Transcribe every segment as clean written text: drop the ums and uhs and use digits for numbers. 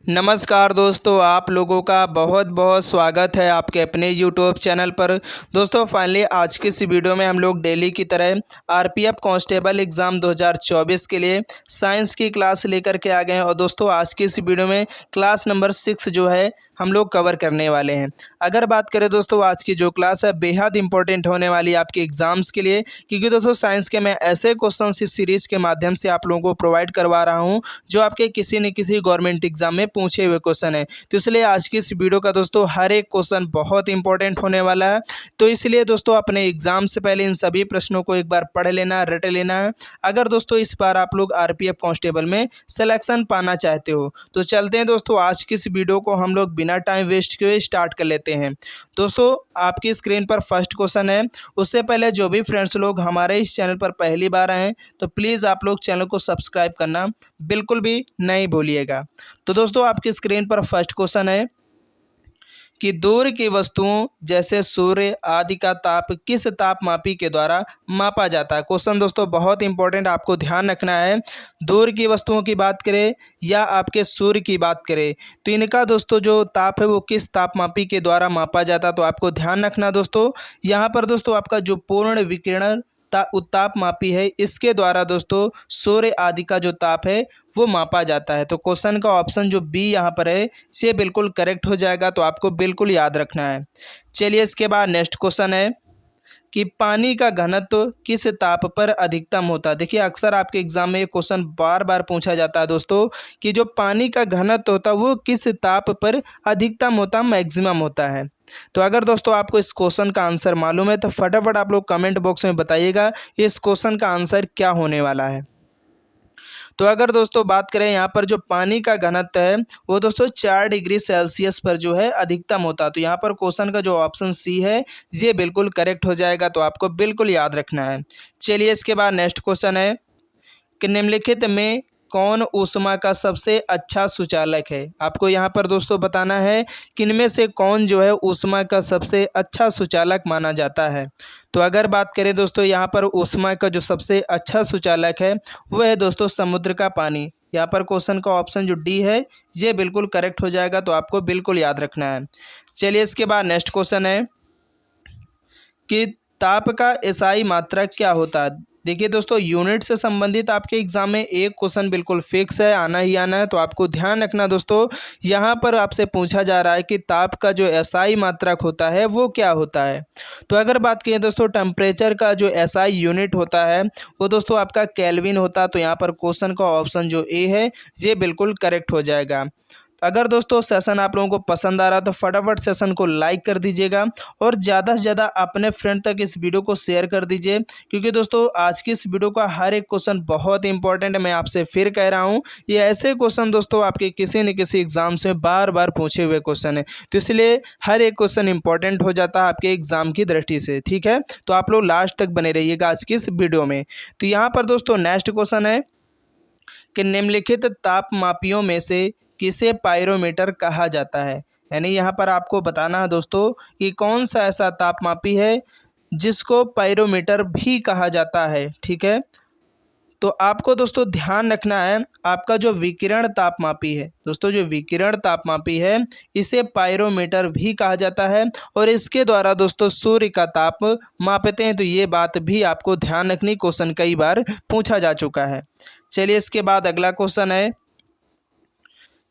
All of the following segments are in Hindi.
नमस्कार दोस्तों, आप लोगों का बहुत बहुत स्वागत है आपके अपने यूट्यूब चैनल पर। दोस्तों फाइनली आज की इस वीडियो में हम लोग डेली की तरह आरपीएफ कांस्टेबल एग्ज़ाम 2024 के लिए साइंस की क्लास लेकर के आ गए हैं। और दोस्तों आज की इस वीडियो में क्लास नंबर 6 जो है हम लोग कवर करने वाले हैं। अगर बात करें दोस्तों आज की जो क्लास है बेहद इंपॉर्टेंट होने वाली है आपके एग्ज़ाम्स के लिए, क्योंकि दोस्तों साइंस के मैं ऐसे क्वेश्चन इस सीरीज़ के माध्यम से आप लोगों को प्रोवाइड करवा रहा हूँ जो आपके किसी न किसी गवर्नमेंट एग्जाम में पूछे हुए क्वेश्चन है। तो इसलिए आज की इस वीडियो का दोस्तों हर एक क्वेश्चन बहुत इंपॉर्टेंट होने वाला है। तो इसलिए दोस्तों अपने एग्जाम से पहले इन सभी प्रश्नों को एक बार पढ़ लेना, रट लेना है। अगर दोस्तों इस बार आप लोग आरपीएफ कांस्टेबल में सिलेक्शन पाना चाहते हो तो चलते हैं दोस्तों आज की इस वीडियो को हम लोग बिना टाइम वेस्ट किए स्टार्ट कर लेते हैं। दोस्तों आपकी स्क्रीन पर फर्स्ट क्वेश्चन है। उससे पहले जो भी फ्रेंड्स लोग हमारे इस चैनल पर पहली बार आए हैं तो प्लीज़ आप लोग चैनल को सब्सक्राइब करना बिल्कुल भी नहीं भूलिएगा। तो दोस्तों आपकी स्क्रीन पर फर्स्ट क्वेश्चन है कि दूर की वस्तुओं जैसे सूर्य आदि का ताप किस तापमापी के द्वारा मापा जाता है। क्वेश्चन दोस्तों बहुत इंपॉर्टेंट, आपको ध्यान रखना है। दूर की वस्तुओं की बात करें या आपके सूर्य की बात करें तो इनका दोस्तों जो ताप है वो किस तापमापी के द्वारा मापा जाता है। तो आपको ध्यान रखना दोस्तों, यहाँ पर दोस्तों आपका जो पूर्ण विकिरण तापमापी है इसके द्वारा दोस्तों सूर्य आदि का जो ताप है वो मापा जाता है। तो क्वेश्चन का ऑप्शन जो बी यहाँ पर है ये बिल्कुल करेक्ट हो जाएगा। तो आपको बिल्कुल याद रखना है। चलिए इसके बाद नेक्स्ट क्वेश्चन है कि पानी का घनत्व किस ताप पर अधिकतम होता है। देखिए अक्सर आपके एग्जाम में ये क्वेश्चन बार बार पूछा जाता है दोस्तों कि जो पानी का घनत्व होता है वो किस ताप पर अधिकतम होता, मैक्सिमम होता है। तो अगर दोस्तों आपको इस क्वेश्चन का आंसर मालूम है तो फटाफट आप लोग कमेंट बॉक्स में बताइएगा इस क्वेश्चन का आंसर क्या होने वाला है। तो अगर दोस्तों बात करें यहाँ पर जो पानी का घनत्व है वो दोस्तों 4 डिग्री सेल्सियस पर जो है अधिकतम होता है। तो यहाँ पर क्वेश्चन का जो ऑप्शन सी है ये बिल्कुल करेक्ट हो जाएगा। तो आपको बिल्कुल याद रखना है। चलिए इसके बाद नेक्स्ट क्वेश्चन है कि निम्नलिखित में कौन ऊष्मा का सबसे अच्छा सुचालक है। आपको यहाँ पर दोस्तों बताना है कि इनमें से कौन जो है ऊष्मा का सबसे अच्छा सुचालक माना जाता है। तो अगर बात करें दोस्तों यहाँ पर ऊष्मा का जो सबसे अच्छा सुचालक है वह है दोस्तों समुद्र का पानी। यहाँ पर क्वेश्चन का ऑप्शन जो डी है ये बिल्कुल करेक्ट हो जाएगा। तो आपको बिल्कुल याद रखना है। चलिए इसके बाद नेक्स्ट क्वेश्चन है कि ताप का एसआई मात्रक क्या होता है। देखिए दोस्तों यूनिट से संबंधित आपके एग्जाम में एक क्वेश्चन बिल्कुल फिक्स है, आना ही आना है। तो आपको ध्यान रखना दोस्तों, यहाँ पर आपसे पूछा जा रहा है कि ताप का जो एसआई मात्रक होता है वो क्या होता है। तो अगर बात करें दोस्तों टेम्परेचर का जो एसआई यूनिट होता है वो दोस्तों आपका केल्विन होता है। तो यहाँ पर क्वेश्चन का ऑप्शन जो ए है ये बिल्कुल करेक्ट हो जाएगा। अगर दोस्तों सेशन आप लोगों को पसंद आ रहा है तो फटाफट सेशन को लाइक कर दीजिएगा और ज़्यादा से ज़्यादा अपने फ्रेंड तक इस वीडियो को शेयर कर दीजिए, क्योंकि दोस्तों आज की इस वीडियो का हर एक क्वेश्चन बहुत इंपॉर्टेंट है। मैं आपसे फिर कह रहा हूँ ये ऐसे क्वेश्चन दोस्तों आपके किसी न किसी एग्जाम से बार बार पूछे हुए क्वेश्चन है। तो इसलिए हर एक क्वेश्चन इंपॉर्टेंट हो जाता है आपके एग्जाम की दृष्टि से। ठीक है, तो आप लोग लास्ट तक बने रहिएगा आज की इस वीडियो में। तो यहाँ पर दोस्तों नेक्स्ट क्वेश्चन है कि निम्नलिखित तापमापियों में से किसे पायरोमीटर कहा जाता है। यानी यहाँ पर आपको बताना है दोस्तों कि कौन सा ऐसा तापमापी है जिसको पायरोमीटर भी कहा जाता है। ठीक है, तो आपको दोस्तों ध्यान रखना है आपका जो विकिरण तापमापी है दोस्तों, जो विकिरण तापमापी है इसे पायरोमीटर भी कहा जाता है और इसके द्वारा दोस्तों सूर्य का ताप मापते हैं। तो ये बात भी आपको ध्यान रखनी, क्वेश्चन कई बार पूछा जा चुका है। चलिए इसके बाद अगला क्वेश्चन है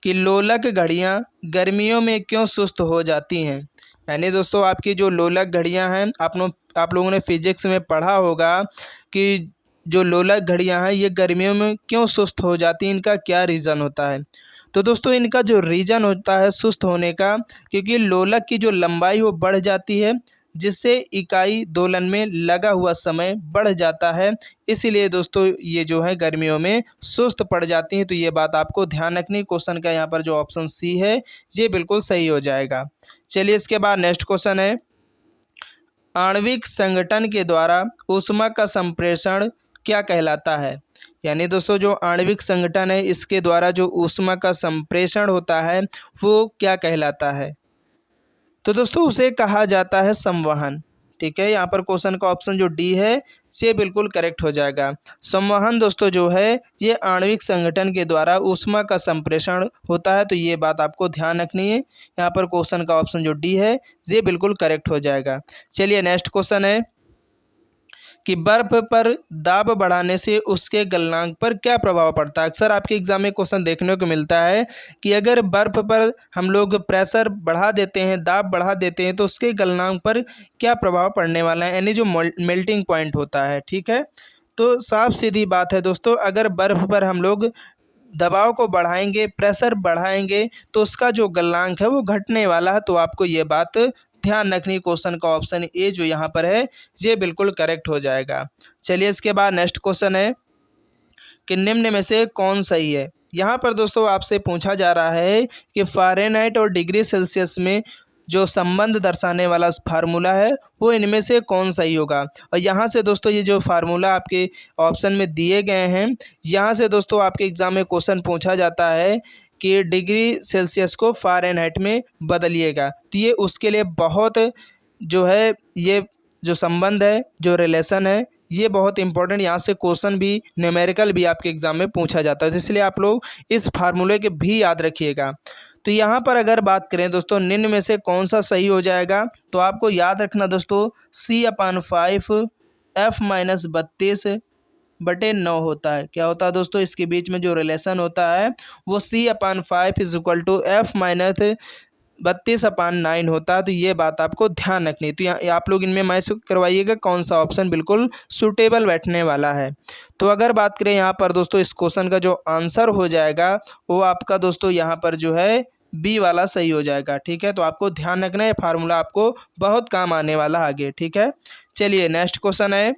कि लोलक घड़ियां गर्मियों में क्यों सुस्त हो जाती हैं। यानी दोस्तों आपकी जो लोलक घड़ियां हैं आप लोगों ने फिजिक्स में पढ़ा होगा कि जो लोलक घड़ियां हैं ये गर्मियों में क्यों सुस्त हो जाती हैं, इनका क्या रीज़न होता है। तो दोस्तों इनका जो रीज़न होता है सुस्त होने का, क्योंकि लोलक की जो लंबाई वो बढ़ जाती है जिससे इकाई दोलन में लगा हुआ समय बढ़ जाता है। इसीलिए दोस्तों ये जो है गर्मियों में सुस्त पड़ जाती हैं। तो ये बात आपको ध्यान रखनी। क्वेश्चन का यहाँ पर जो ऑप्शन सी है ये बिल्कुल सही हो जाएगा। चलिए इसके बाद नेक्स्ट क्वेश्चन है आणविक संगठन के द्वारा ऊष्मा का संप्रेषण क्या कहलाता है। यानी दोस्तों जो आणविक संगठन है इसके द्वारा जो ऊष्मा का संप्रेषण होता है वो क्या कहलाता है। तो दोस्तों उसे कहा जाता है संवहन। ठीक है, यहाँ पर क्वेश्चन का ऑप्शन जो डी है ये बिल्कुल करेक्ट हो जाएगा। संवहन दोस्तों जो है ये आणविक संगठन के द्वारा ऊष्मा का संप्रेषण होता है, तो ये बात आपको ध्यान रखनी है। यहाँ पर क्वेश्चन का ऑप्शन जो डी है ये बिल्कुल करेक्ट हो जाएगा। चलिए नेक्स्ट क्वेश्चन है कि बर्फ पर दाब बढ़ाने से उसके गलनांक पर क्या प्रभाव पड़ता है। अक्सर आपके एग्जाम में क्वेश्चन देखने को मिलता है कि अगर बर्फ पर हम लोग प्रेशर बढ़ा देते हैं, दाब बढ़ा देते हैं, तो उसके गलनांक पर क्या प्रभाव पड़ने वाला है, यानी जो मेल्टिंग पॉइंट होता है। ठीक है, तो साफ सीधी बात है दोस्तों, अगर बर्फ पर हम लोग दबाव को बढ़ाएंगे, प्रेशर बढ़ाएंगे, तो उसका जो गलनांक है वो घटने वाला है। तो आपको ये बात ध्यान रखनी। क्वेश्चन का ऑप्शन ए जो यहाँ पर है ये बिल्कुल करेक्ट हो जाएगा। चलिए इसके बाद नेक्स्ट क्वेश्चन है कि निम्न में से कौन सही है। यहाँ पर दोस्तों आपसे पूछा जा रहा है कि फ़ारेनहाइट और डिग्री सेल्सियस में जो संबंध दर्शाने वाला फार्मूला है वो इनमें से कौन सही होगा। और यहाँ से दोस्तों ये जो फार्मूला आपके ऑप्शन में दिए गए हैं, यहाँ से दोस्तों आपके एग्ज़ाम में क्वेश्चन पूछा जाता है कि डिग्री सेल्सियस को फ़ारेनहाइट में बदलिएगा, तो ये उसके लिए बहुत जो है ये जो संबंध है, जो रिलेशन है, ये बहुत इंपॉर्टेंट, यहाँ से क्वेश्चन भी न्यूमेरिकल भी आपके एग्ज़ाम में पूछा जाता है, तो इसलिए आप लोग इस फार्मूले के भी याद रखिएगा। तो यहाँ पर अगर बात करें दोस्तों निम्न में से कौन सा सही हो जाएगा, तो आपको याद रखना दोस्तों C/5 F-32/9 होता है। क्या होता है दोस्तों, इसके बीच में जो रिलेशन होता है वो C/5 F-32/9 होता है। तो ये बात आपको ध्यान रखनी। तो यहाँ आप लोग इनमें मैच करवाइएगा कौन सा ऑप्शन बिल्कुल सूटेबल बैठने वाला है। तो अगर बात करें यहाँ पर दोस्तों इस क्वेश्चन का जो आंसर हो जाएगा वो आपका दोस्तों यहाँ पर जो है बी वाला सही हो जाएगा। ठीक है, तो आपको ध्यान रखना है, फार्मूला आपको बहुत काम आने वाला आगे। ठीक है, चलिए नेक्स्ट क्वेश्चन है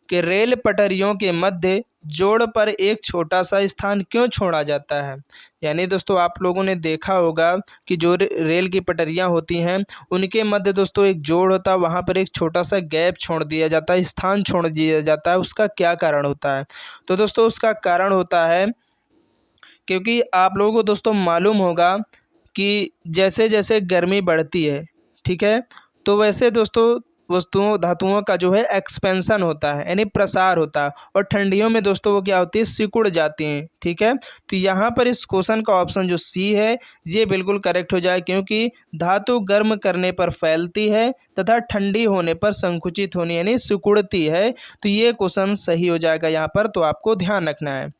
कि रेल पटरियों के मध्य जोड़ पर एक छोटा सा स्थान क्यों छोड़ा जाता है। यानी दोस्तों आप लोगों ने देखा होगा कि जो रेल की पटरियां होती हैं उनके मध्य दोस्तों एक जोड़ होता है, वहाँ पर एक छोटा सा गैप छोड़ दिया जाता है, स्थान छोड़ दिया जाता है। उसका क्या कारण होता है, तो दोस्तों उसका कारण होता है क्योंकि आप लोगों को दोस्तों मालूम होगा कि जैसे जैसे गर्मी बढ़ती है, ठीक है, तो वैसे दोस्तों वस्तुओं धातुओं का जो है एक्सपेंशन होता है, यानी प्रसार होता है, और ठंडियों में दोस्तों वो क्या होती है, सिकुड़ जाती हैं। ठीक है, तो यहाँ पर इस क्वेश्चन का ऑप्शन जो सी है ये बिल्कुल करेक्ट हो जाए, क्योंकि धातु गर्म करने पर फैलती है तथा ठंडी होने पर संकुचित होनी यानी सिकुड़ती है। तो ये क्वेश्चन सही हो जाएगा यहाँ पर, तो आपको ध्यान रखना है।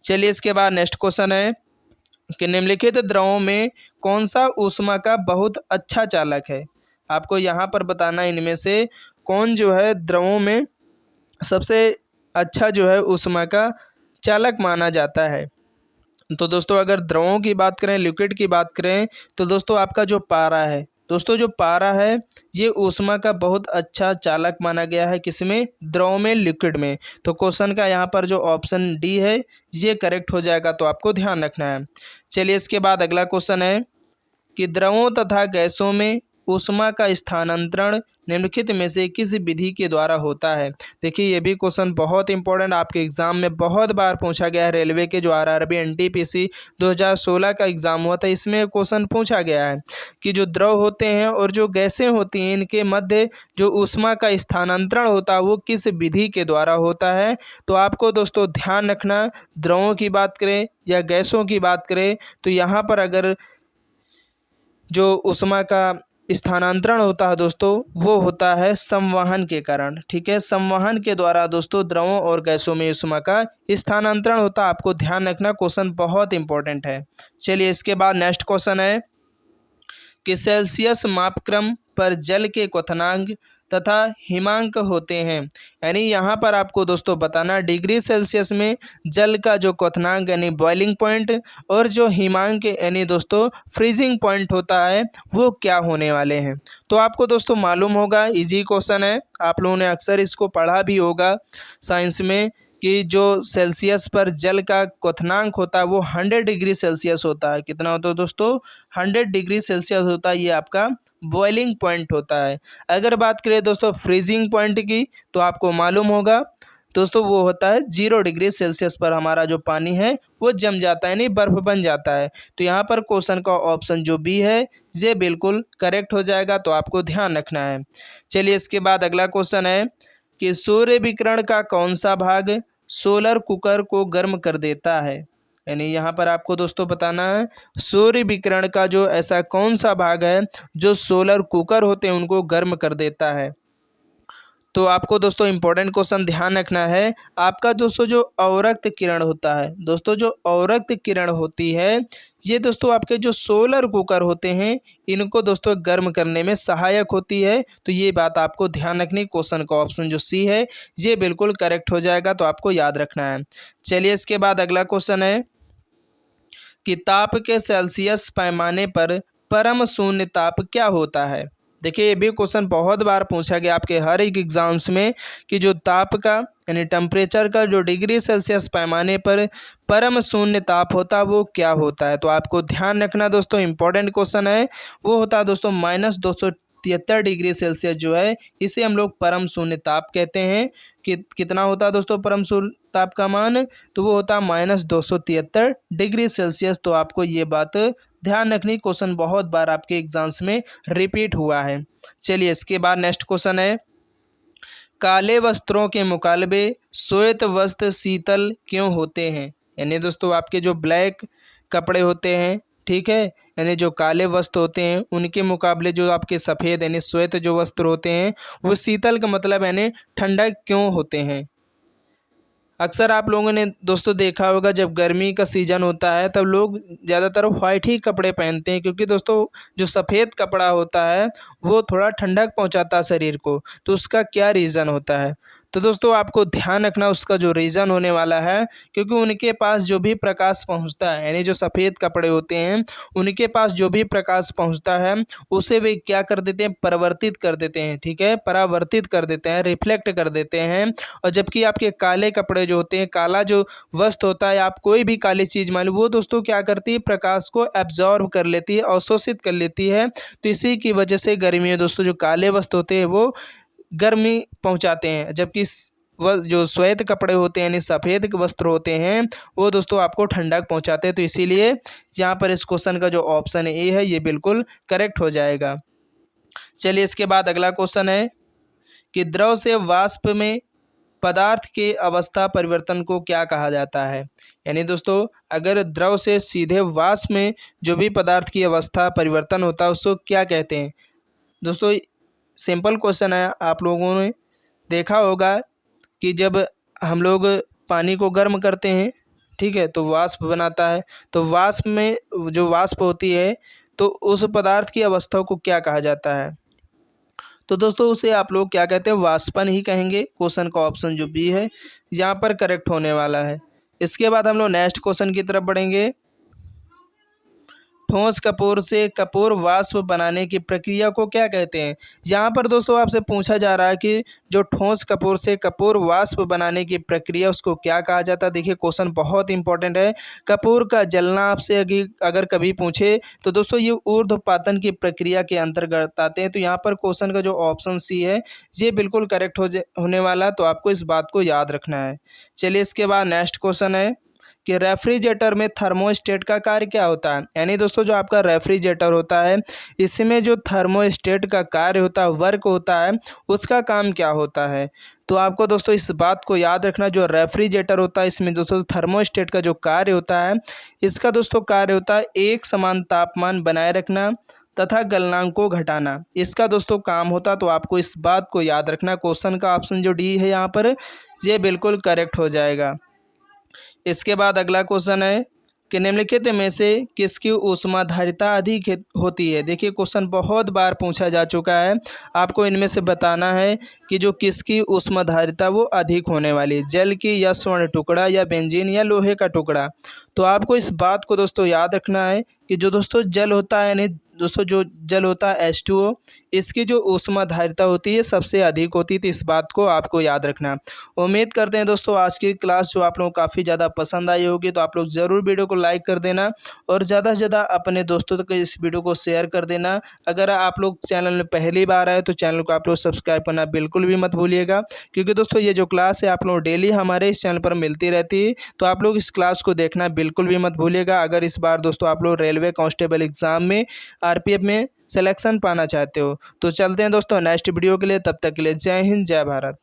चलिए इसके बाद नेक्स्ट क्वेश्चन है कि निम्नलिखित द्रवों में कौन सा ऊष्मा का बहुत अच्छा चालक है। आपको यहाँ पर बताना इनमें से कौन जो है द्रवों में सबसे अच्छा जो है ऊष्मा का चालक माना जाता है। तो दोस्तों अगर द्रवों की बात करें, लिक्विड की बात करें, तो दोस्तों आपका जो पारा है, दोस्तों जो पारा है ये ऊष्मा का बहुत अच्छा चालक माना गया है, किसमें, द्रव में, लिक्विड में। तो क्वेश्चन का यहाँ पर जो ऑप्शन डी है ये करेक्ट हो जाएगा, तो आपको ध्यान रखना है। चलिए इसके बाद अगला क्वेश्चन है कि द्रवों तथा गैसों में ऊष्मा का स्थानांतरण निम्नलिखित में से किस विधि के द्वारा होता है। देखिए ये भी क्वेश्चन बहुत इंपॉर्टेंट, आपके एग्जाम में बहुत बार पूछा गया है। रेलवे के जो आरआरबी एनटीपीसी 2016 का एग्जाम हुआ था, इसमें क्वेश्चन पूछा गया है कि जो द्रव होते हैं और जो गैसें होती हैं इनके मध्य जो ऊष्मा का स्थानांतरण होता है वो किस विधि के द्वारा होता है। तो आपको दोस्तों ध्यान रखना, द्रवों की बात करें या गैसों की बात करें, तो यहाँ पर अगर जो ऊष्मा का स्थानांतरण होता है दोस्तों वो होता है संवहन के कारण। ठीक है, संवहन के द्वारा दोस्तों द्रवों और गैसों में ऊष्मा का स्थानांतरण होता है, आपको ध्यान रखना, क्वेश्चन बहुत इंपॉर्टेंट है। चलिए इसके बाद नेक्स्ट क्वेश्चन है कि सेल्सियस मापक्रम पर जल के क्वथनांक तथा हिमांक होते हैं। यानी यहाँ पर आपको दोस्तों बताना डिग्री सेल्सियस में जल का जो क्वथनांक यानी बॉइलिंग पॉइंट और जो हिमांक यानी दोस्तों फ्रीजिंग पॉइंट होता है वो क्या होने वाले हैं। तो आपको दोस्तों मालूम होगा, इजी क्वेश्चन है, आप लोगों ने अक्सर इसको पढ़ा भी होगा साइंस में कि जो सेल्सियस पर जल का क्वथनांक होता है वो 100 डिग्री सेल्सियस होता है। कितना होता है दोस्तों, 100 डिग्री सेल्सियस होता है, ये आपका बॉइलिंग पॉइंट होता है। अगर बात करें दोस्तों फ्रीजिंग पॉइंट की, तो आपको मालूम होगा दोस्तों वो होता है 0 डिग्री सेल्सियस पर हमारा जो पानी है वो जम जाता है, यानी बर्फ़ बन जाता है। तो यहाँ पर क्वेश्चन का ऑप्शन जो बी है ये बिल्कुल करेक्ट हो जाएगा, तो आपको ध्यान रखना है। चलिए इसके बाद अगला क्वेश्चन है कि सूर्य विकिरण का कौन सा भाग सोलर कुकर को गर्म कर देता है। यानी यहाँ पर आपको दोस्तों बताना है सूर्य विकिरण का जो ऐसा कौन सा भाग है जो सोलर कुकर होते हैं उनको गर्म कर देता है। तो आपको दोस्तों इम्पोर्टेंट क्वेश्चन ध्यान रखना है। आपका दोस्तों जो अवरक्त किरण होता है, दोस्तों जो अवरक्त किरण होती है ये दोस्तों आपके जो सोलर कुकर होते हैं इनको दोस्तों गर्म करने में सहायक होती है। तो ये बात आपको ध्यान रखनी। क्वेश्चन का ऑप्शन जो सी है ये बिल्कुल करेक्ट हो जाएगा, तो आपको याद रखना है। चलिए इसके बाद अगला क्वेश्चन है कि ताप के सेल्सियस पैमाने पर परम शून्य ताप क्या होता है। देखिए ये भी क्वेश्चन बहुत बार पूछा गया आपके हर एक एग्जाम्स में कि जो ताप का यानी टेम्परेचर का जो डिग्री सेल्सियस पैमाने पर परम शून्य ताप होता है वो क्या होता है। तो आपको ध्यान रखना दोस्तों, इंपॉर्टेंट क्वेश्चन है। वो होता है दोस्तों -273 डिग्री सेल्सियस जो है इसे हम लोग परम शून्य ताप कहते हैं। कि कितना होता है दोस्तों परम शून्य ताप का मान, तो वो होता है -273 डिग्री सेल्सियस। तो आपको ये बात ध्यान रखनी, क्वेश्चन बहुत बार आपके एग्जाम्स में रिपीट हुआ है। चलिए इसके बाद नेक्स्ट क्वेश्चन है काले वस्त्रों के मुकाबले श्वेत वस्त्र शीतल क्यों होते हैं। यानी दोस्तों आपके जो ब्लैक कपड़े होते हैं, ठीक है, यानी जो काले वस्त्र होते हैं उनके मुकाबले जो आपके सफ़ेद यानी श्वेत जो वस्त्र होते हैं वो शीतल का मतलब यानी ठंडा क्यों होते हैं। अक्सर आप लोगों ने दोस्तों देखा होगा जब गर्मी का सीज़न होता है तब लोग ज़्यादातर वाइट ही कपड़े पहनते हैं, क्योंकि दोस्तों जो सफ़ेद कपड़ा होता है वो थोड़ा ठंडक पहुंचाता है शरीर को। तो उसका क्या रीज़न होता है, तो दोस्तों आपको ध्यान रखना उसका जो रीज़न होने वाला है, क्योंकि उनके पास जो भी प्रकाश पहुंचता है यानी जो सफ़ेद कपड़े होते हैं उनके पास जो भी प्रकाश पहुंचता है उसे वे क्या कर देते हैं, परिवर्तित कर देते हैं, ठीक है, परावर्तित कर देते हैं, रिफ्लेक्ट कर देते हैं। और जबकि आपके काले कपड़े जो होते हैं, काला जो वस्त्र होता है, आप कोई भी काली चीज़ मान लो वो दोस्तों क्या करती है, प्रकाश को एब्जॉर्ब कर लेती है, अवशोषित कर लेती है। तो इसी की वजह से गर्मी में दोस्तों जो काले वस्त्र होते हैं वो गर्मी पहुंचाते हैं, जबकि वह जो श्वेत कपड़े होते हैं यानी सफ़ेद वस्त्र होते हैं वो दोस्तों आपको ठंडक पहुंचाते हैं। तो इसीलिए यहाँ पर इस क्वेश्चन का जो ऑप्शन ए है ये बिल्कुल करेक्ट हो जाएगा। चलिए इसके बाद अगला क्वेश्चन है कि द्रव से वाष्प में पदार्थ के अवस्था परिवर्तन को क्या कहा जाता है। यानी दोस्तों अगर द्रव से सीधे वाष्प में जो भी पदार्थ की अवस्था परिवर्तन होता है उसको क्या कहते हैं। दोस्तों सिंपल क्वेश्चन है, आप लोगों ने देखा होगा कि जब हम लोग पानी को गर्म करते हैं, ठीक है, तो वाष्प बनाता है। तो वाष्प में जो वाष्प होती है तो उस पदार्थ की अवस्था को क्या कहा जाता है। तो दोस्तों उसे आप लोग क्या कहते हैं, वाष्पन ही कहेंगे। क्वेश्चन का ऑप्शन जो बी है यहाँ पर करेक्ट होने वाला है। इसके बाद हम लोग नेक्स्ट क्वेश्चन की तरफ बढ़ेंगे। ठोस कपूर से कपूर वाष्प बनाने की प्रक्रिया को क्या कहते हैं। यहाँ पर दोस्तों आपसे पूछा जा रहा है कि जो ठोस कपूर से कपूर वाष्प बनाने की प्रक्रिया उसको क्या कहा जाता है। देखिए क्वेश्चन बहुत इंपॉर्टेंट है। कपूर का जलना आपसे अगर कभी पूछे तो दोस्तों ये ऊर्ध्वपातन की प्रक्रिया के अंतर्गत आते हैं। तो यहाँ पर क्वेश्चन का जो ऑप्शन सी है ये बिल्कुल करेक्ट होने वाला, तो आपको इस बात को याद रखना है। चलिए इसके बाद नेक्स्ट क्वेश्चन है कि रेफ्रिजरेटर में थर्मोस्टेट का कार्य क्या होता है। यानी दोस्तों जो आपका रेफ्रिजरेटर होता है इसमें जो थर्मोस्टेट का कार्य होता है, वर्क होता है, उसका काम क्या होता है। तो आपको दोस्तों इस बात को याद रखना, जो रेफ्रिजरेटर होता है इसमें दोस्तों थर्मोस्टेट का जो कार्य होता है इसका दोस्तों कार्य होता है एक समान तापमान बनाए रखना तथा गलनांक को घटाना, इसका दोस्तों काम होता। तो आपको इस बात को याद रखना। क्वेश्चन का ऑप्शन जो डी है यहाँ पर ये बिल्कुल करेक्ट हो जाएगा। इसके बाद अगला क्वेश्चन है कि निम्नलिखित में से किसकी ऊष्माधारिता अधिक होती है। देखिए क्वेश्चन बहुत बार पूछा जा चुका है, आपको इनमें से बताना है कि जो किसकी ऊष्माधारिता वो अधिक होने वाली है, जल की या स्वर्ण टुकड़ा या बेंजीन या लोहे का टुकड़ा। तो आपको इस बात को दोस्तों याद रखना है कि जो दोस्तों जल होता है यानी दोस्तों जो जल होता है H2O, इसकी जो ऊष्माधारिता होती है सबसे अधिक होती है, तो इस बात को आपको याद रखना। उम्मीद करते हैं दोस्तों आज की क्लास जो आप लोगों को काफ़ी ज़्यादा पसंद आई होगी, तो आप लोग ज़रूर वीडियो को लाइक कर देना और ज़्यादा से ज़्यादा अपने दोस्तों तक इस वीडियो को शेयर कर देना। अगर आप लोग चैनल में पहली बार आए तो चैनल को आप लोग सब्सक्राइब करना बिल्कुल भी मत भूलिएगा, क्योंकि दोस्तों ये जो क्लास है आप लोग डेली हमारे इस चैनल पर मिलती रहती है, तो आप लोग इस क्लास को देखना बिल्कुल भी मत भूलिएगा। अगर इस बार दोस्तों आप लोग रेलवे कांस्टेबल एग्ज़ाम में आरपीएफ में सिलेक्शन पाना चाहते हो, तो चलते हैं दोस्तों नेक्स्ट वीडियो के लिए। तब तक के लिए जय हिंद, जय भारत।